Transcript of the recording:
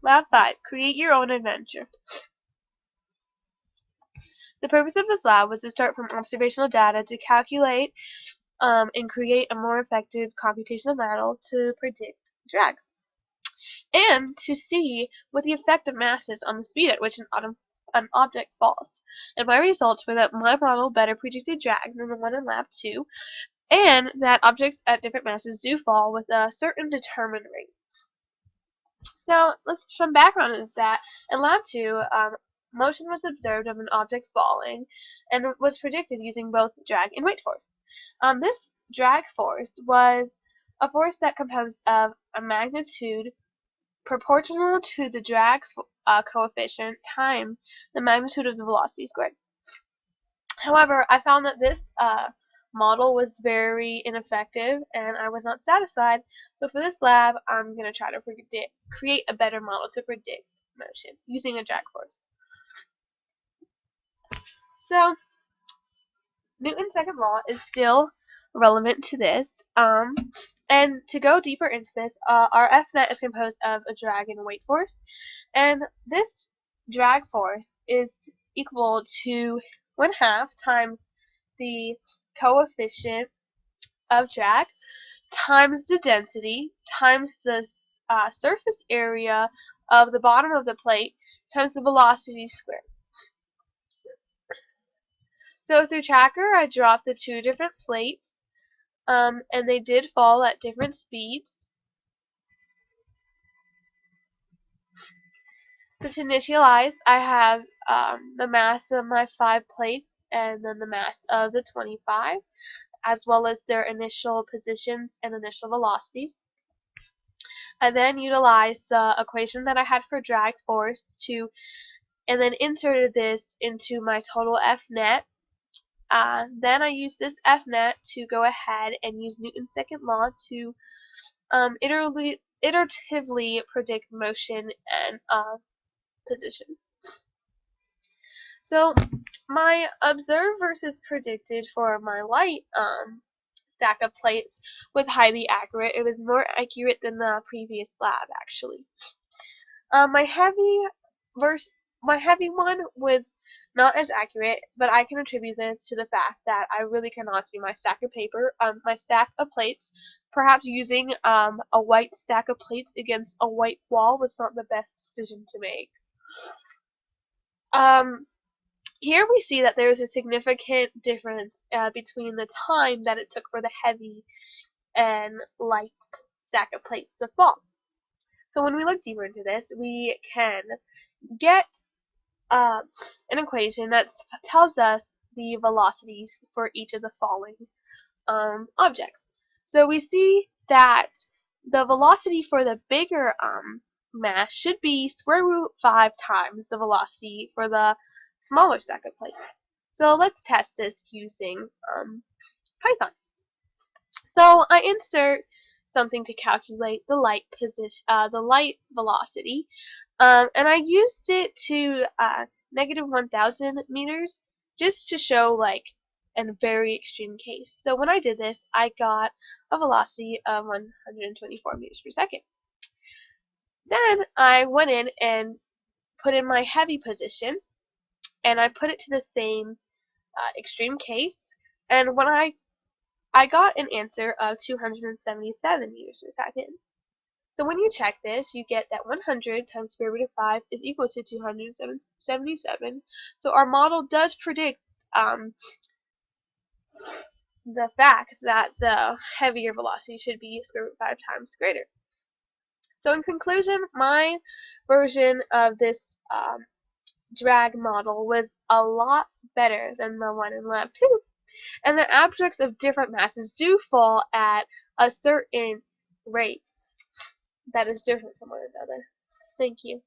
Lab 5. Create your own adventure. The purpose of this lab was to start from observational data to calculate and create a more effective computational model to predict drag, and to see what the effect of mass is on the speed at which an object falls. And my results were that my model better predicted drag than the one in Lab 2, and that objects at different masses do fall with a certain determined rate. So some background is that in Lab 2, motion was observed of an object falling and was predicted using both drag and weight force. This drag force was a force that composed of a magnitude proportional to the drag coefficient times the magnitude of the velocity squared. However, I found that this model was very ineffective and I was not satisfied, so for this lab I'm going to try to create a better model to predict motion using a drag force. So Newton's second law is still relevant to this, and to go deeper into this, our F net is composed of a drag and a weight force, and this drag force is equal to 1/2 times the coefficient of drag times the density times the surface area of the bottom of the plate times the velocity squared. So through Tracker, I dropped the two different plates, and they did fall at different speeds. So to initialize, I have the mass of my 5 plates and then the mass of the 25, as well as their initial positions and initial velocities. I then utilized the equation that I had for drag force and then inserted this into my total F net. Then I used this F net to go ahead and use Newton's second law to iteratively predict motion and position. So my observed versus predicted for my light stack of plates was highly accurate. It was more accurate than the previous lab, actually. My heavy one was not as accurate, but I can attribute this to the fact that I really cannot see my stack of plates. Perhaps using a white stack of plates against a white wall was not the best decision to make. Here we see that there is a significant difference between the time that it took for the heavy and light stack of plates to fall. So when we look deeper into this, we can get an equation that tells us the velocities for each of the falling objects. So we see that the velocity for the bigger mass should be square root 5 times the velocity for the smaller stack of plates. So let's test this using Python. So I insert something to calculate the light velocity, and I used it to negative 1,000 meters just to show like a very extreme case. So when I did this, I got a velocity of 124 meters per second. Then I went in and put in my heavy position, and I put it to the same extreme case, and when I got an answer of 277 meters per second. So when you check this, you get that 100 times square root of 5 is equal to 277. So our model does predict the fact that the heavier velocity should be square root 5 times greater. So in conclusion, my version of this drag model was a lot better than the one in Lab 2. And the objects of different masses do fall at a certain rate that is different from one another. Thank you.